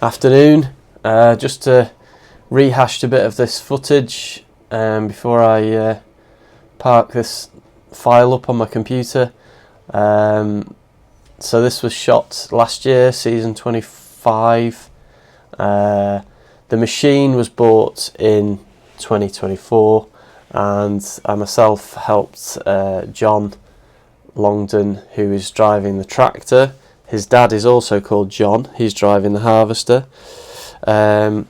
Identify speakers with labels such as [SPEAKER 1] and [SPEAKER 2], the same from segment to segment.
[SPEAKER 1] Afternoon. Just to rehash a bit of this footage before I park this file up on my computer. So this was shot last year, season 25. The machine was bought in 2024, and I myself helped John Longdon, who is driving the tractor. His dad is also called John. He's driving the harvester. So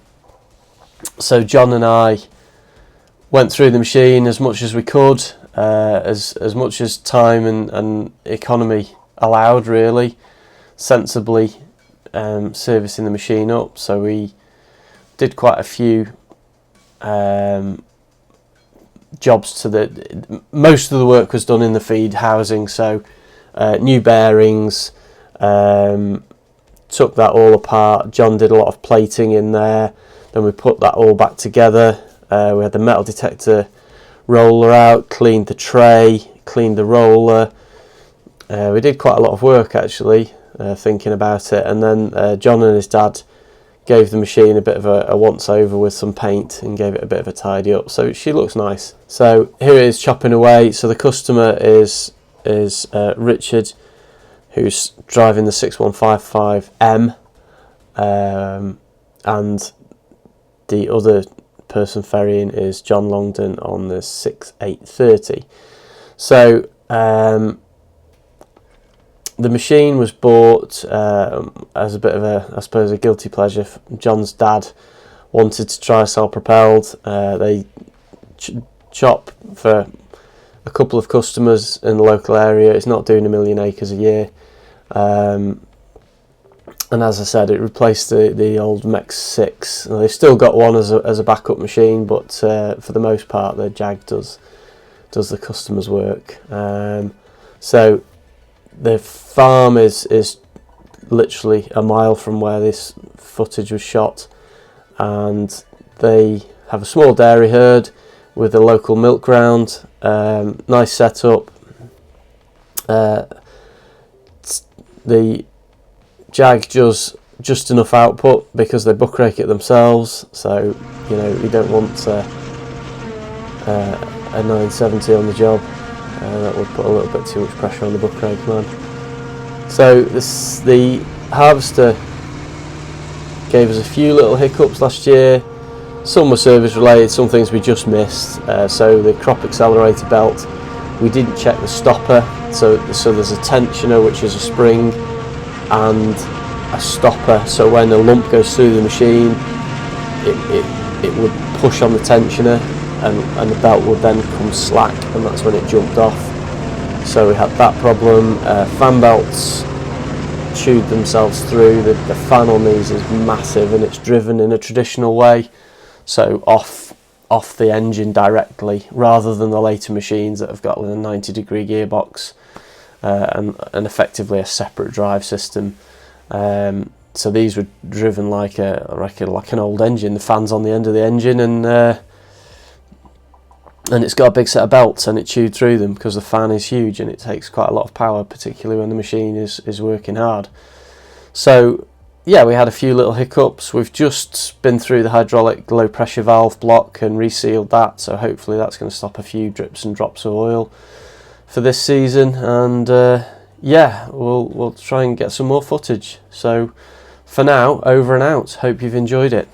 [SPEAKER 1] John and I went through the machine as much as we could, as much as time and economy allowed, really, sensibly servicing the machine up. So we did quite a few jobs to the... Most of the work was done in the feed housing, so new bearings, took that all apart. John did a lot of plating in there, then we put that all back together. We had the metal detector roller out, cleaned the tray, cleaned the roller. We did quite a lot of work, actually, thinking about it. And then John and his dad gave the machine a bit of a once over with some paint and gave it a bit of a tidy up, so she looks nice. So here it is chopping away. So the customer is Richard, who's driving the 6155M, and the other person ferrying is John Longdon on the 6830. So the machine was bought as a bit of a, I suppose, a guilty pleasure. John's dad wanted to try self-propelled. They chop for a couple of customers in the local area. It's not doing 1 million acres a year. And as I said, it replaced the old Mex 6. They've still got one as a backup machine, but for the most part, the Jag does the customer's work. So the farm is literally a mile from where this footage was shot, and they have a small dairy herd with a local milk round. Nice setup. The Jag does just enough output because they buck rake it themselves, so you know you don't want a 970 on the job. That would put a little bit too much pressure on the buck rake man. So the harvester gave us a few little hiccups last year. Some were service related, some things we just missed. So the crop accelerator belt, we didn't check the stopper. So there's a tensioner, which is a spring, and a stopper. So when a lump goes through the machine, it would push on the tensioner, and the belt would then come slack, and that's when it jumped off. So we had that problem. Fan belts chewed themselves through. The fan on these is massive, and it's driven in a traditional way, so off the engine directly, rather than the later machines that have got a 90-degree gearbox and effectively a separate drive system. So these were driven like an old engine. The fan's on the end of the engine, and it's got a big set of belts, and it chewed through them because the fan is huge and it takes quite a lot of power, particularly when the machine is working hard. So yeah, we had a few little hiccups. We've just been through the hydraulic low pressure valve block and resealed that, so hopefully that's going to stop a few drips and drops of oil for this season. And yeah, we'll try and get some more footage. So for now, over and out. Hope you've enjoyed it.